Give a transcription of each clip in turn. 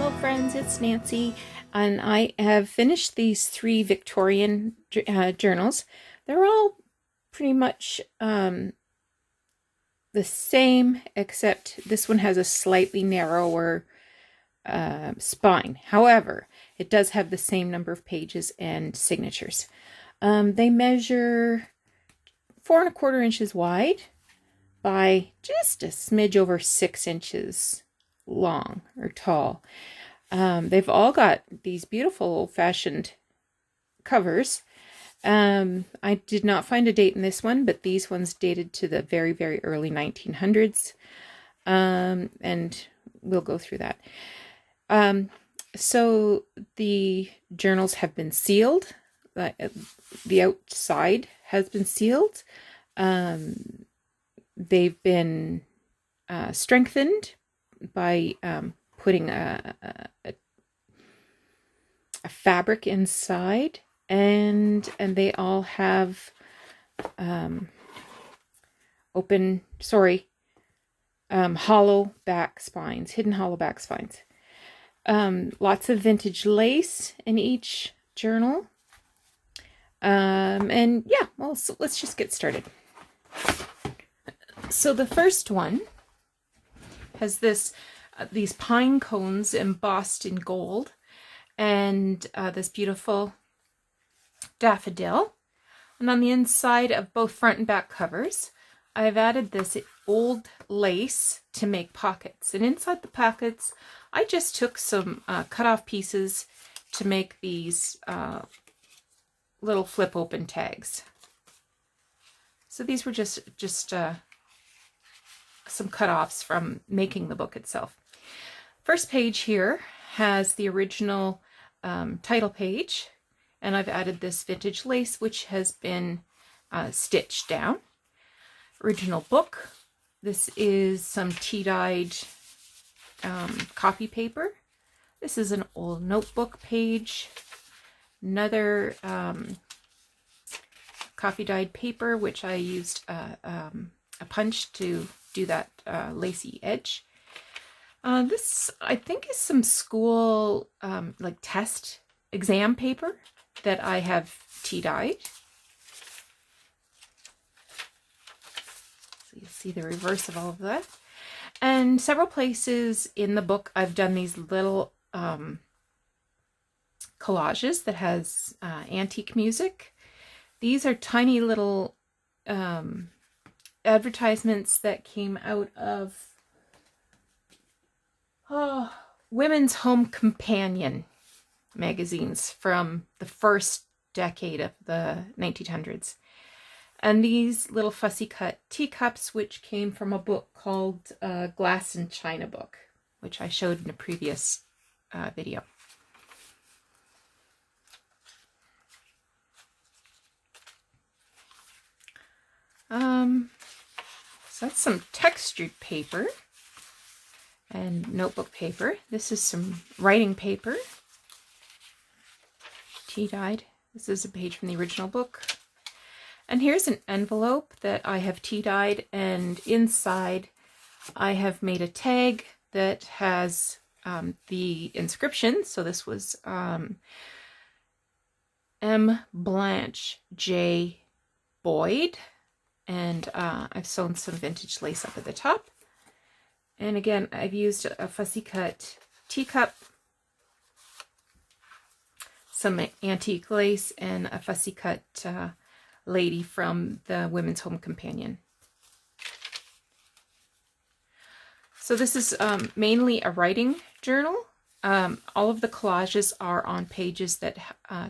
Hello friends, it's Nancy, and I have finished these 3 Victorian journals. They're all pretty much the same, except this one has a slightly narrower spine. However, it does have the same number of pages and signatures. They measure 4¼ inches wide by just a smidge over 6 inches long or tall. They've all got these beautiful old-fashioned covers. I did not find a date in this one, but these ones dated to the very, very early 1900s. And we'll go through that. So the journals have been sealed. The outside has been sealed. They've been strengthened by putting a fabric inside, and they all have hollow back spines, hidden hollow back spines. Lots of vintage lace in each journal. And yeah, well, so let's just get started. So the first one has these pine cones embossed in gold, and this beautiful daffodil. And on the inside of both front and back covers, I've added this old lace to make pockets. And inside the pockets, I just took some cut off pieces to make these little flip open tags. So these were just some cut-offs from making the book itself. First page here has the original title page, and I've added this vintage lace which has been stitched down. Original book. This is some tea-dyed copy paper. This is an old notebook page. Another coffee-dyed paper, which I used a punch to do that lacy edge. This, I think, is some school like test exam paper that I have tea-dyed. So you see the reverse of all of that. And several places in the book I've done these little collages that has antique music. These are tiny little advertisements that came out of Women's Home Companion magazines from the first decade of the 1900s. And these little fussy cut teacups, which came from a book called Glass and China Book, which I showed in a previous video. So that's some textured paper and notebook paper. This is some writing paper, tea-dyed. This is a page from the original book. And here's an envelope that I have tea-dyed, and inside I have made a tag that has the inscription. So this was M. Blanche J. Boyd. And I've sewn some vintage lace up at the top. And again, I've used a fussy cut teacup, some antique lace, and a fussy cut lady from the Women's Home Companion. So this is mainly a writing journal. All of the collages are on pages that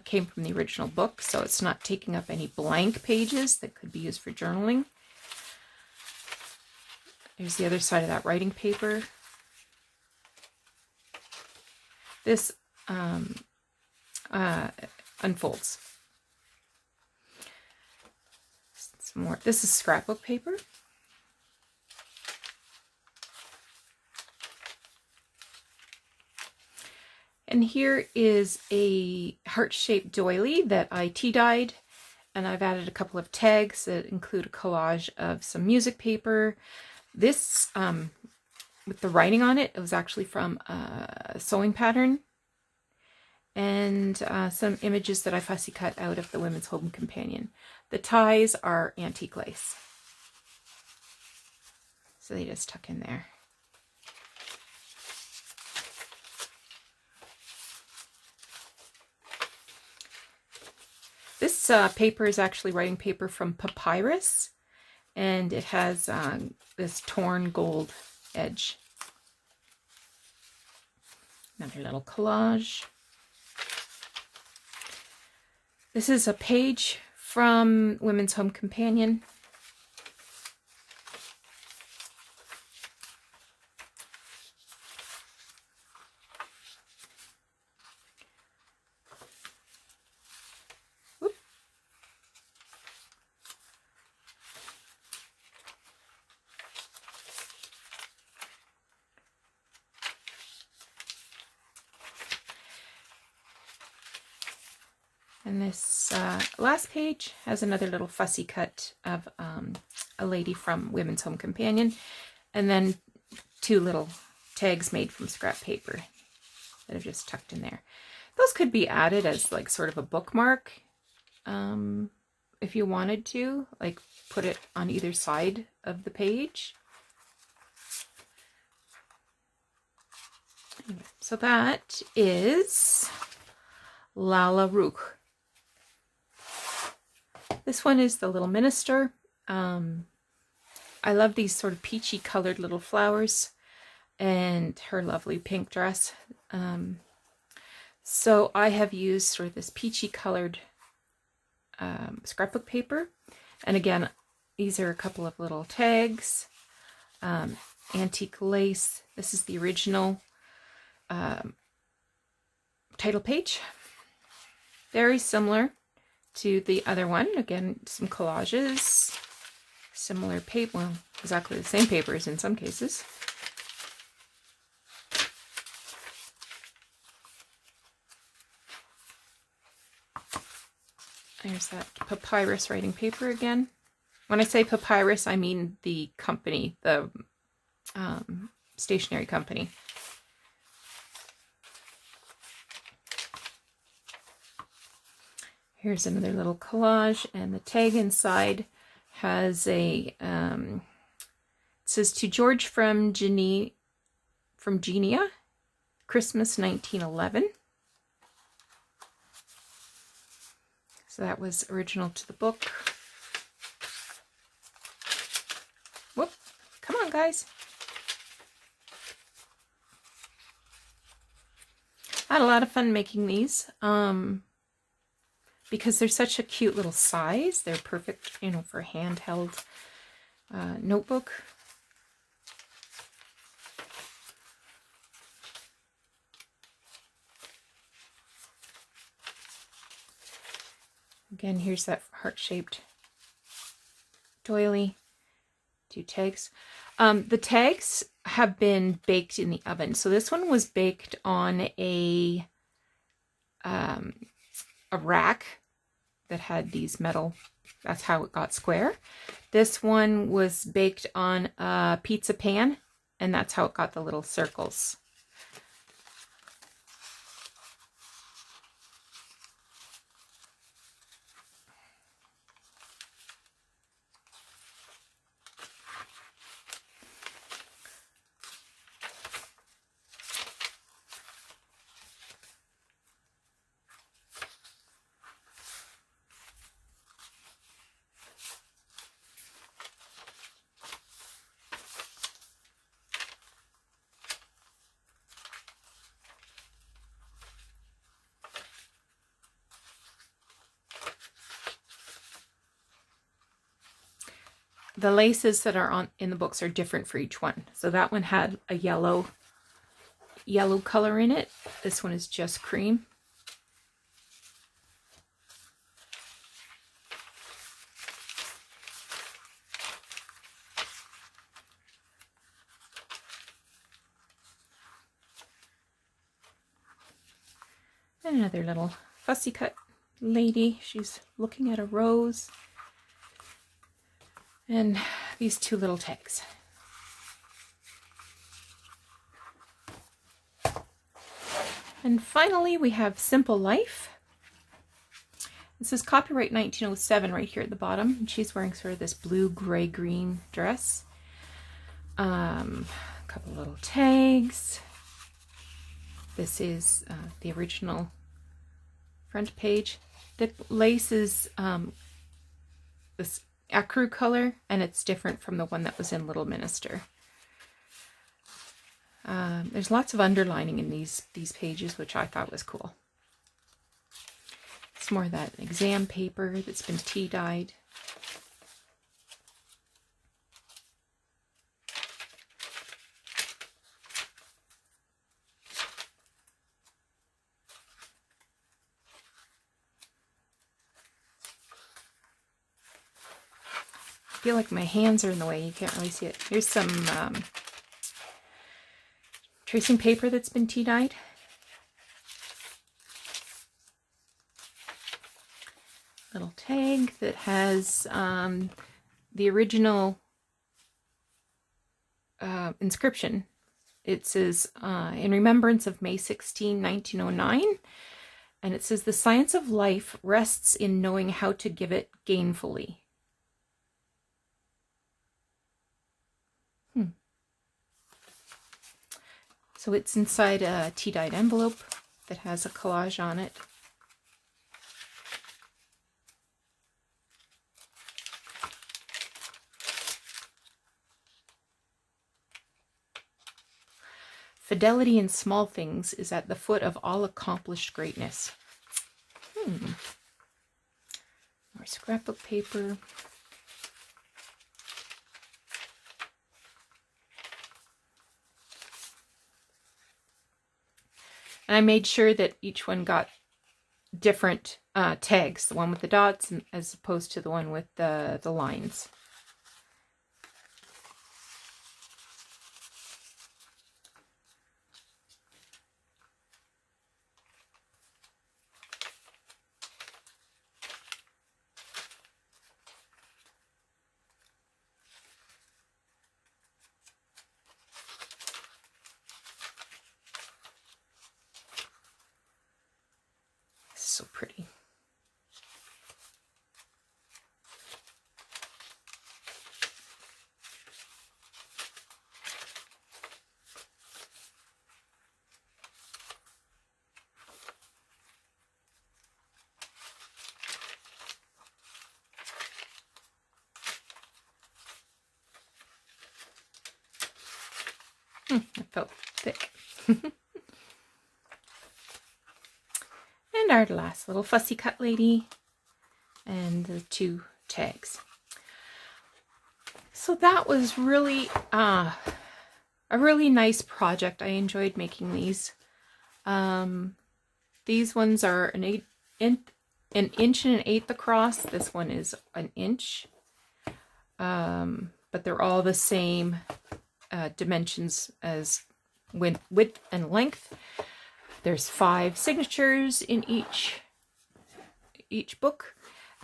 came from the original book, so it's not taking up any blank pages that could be used for journaling. Here's the other side of that writing paper. This unfolds. Some more. This is scrapbook paper. And here is a heart-shaped doily that I tea-dyed, and I've added a couple of tags that include a collage of some music paper. This with the writing on it. It was actually from a sewing pattern, and some images that I fussy cut out of the Women's Home Companion. The ties are antique lace, so they just tuck in there. This paper is actually writing paper from papyrus, and it has this torn gold edge. Another little collage. This is a page from Women's Home Companion. Whoop. And this last page has another little fussy cut of a lady from Women's Home Companion, and then two little tags made from scrap paper that have just tucked in there. Those could be added as like sort of a bookmark if you wanted to, like put it on either side of the page. Anyway, so that is Lalla Rookh. This one is the Little Minister. I love these sort of peachy colored little flowers and her lovely pink dress. So I have used sort of this peachy colored scrapbook paper. And again, these are a couple of little tags. Antique lace. This is the original title page. Very similar to the other one. Again, some collages, similar paper, well, exactly the same papers in some cases. There's that papyrus writing paper again. When I say papyrus, I mean the company, the stationery company. Here's another little collage, and the tag inside has a, it says, "To George from Genia, Christmas 1911. So that was original to the book. Whoop, come on guys. I had a lot of fun making these. Because they're such a cute little size. They're perfect, you know, for a handheld notebook. Again, here's that heart-shaped doily. Two tags. The tags have been baked in the oven. So this one was baked on a rack that had these metal, that's how it got square. This one was baked on a pizza pan, and that's how it got the little circles. The laces that are in the books are different for each one. So that one had a yellow color in it. This one is just cream. And another little fussy cut lady. She's looking at a rose. And these two little tags. And finally, we have Simple Life. This is copyright 1907 right here at the bottom. And she's wearing sort of this blue, gray, green dress. A couple little tags. This is the original front page. The lace is this ecru color, and it's different from the one that was in Little Minister. There's lots of underlining in these pages, which I thought was cool. It's more of that exam paper that's been tea dyed. I feel like my hands are in the way. You can't really see it. Here's some tracing paper that's been tea dyed. Little tag that has the original inscription. It says, in remembrance of May 16, 1909. And it says, the science of life rests in knowing how to give it gainfully. So it's inside a tea-dyed envelope that has a collage on it. Fidelity in small things is at the foot of all accomplished greatness. More scrapbook paper. And I made sure that each one got different tags, the one with the dots as opposed to the one with the lines. So pretty. It felt thick. And our last little fussy cut lady and the two tags. So that was really a really nice project. I enjoyed making these. These ones are an inch and an eighth across. This one is an inch, but they're all the same dimensions as width and length. There's 5 signatures in each book,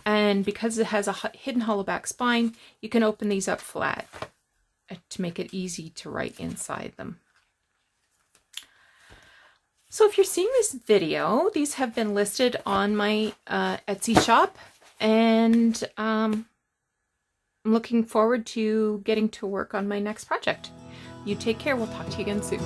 and because it has a hidden hollow back spine, you can open these up flat to make it easy to write inside them. So if you're seeing this video, these have been listed on my Etsy shop, and I'm looking forward to getting to work on my next project. You take care. We'll talk to you again soon.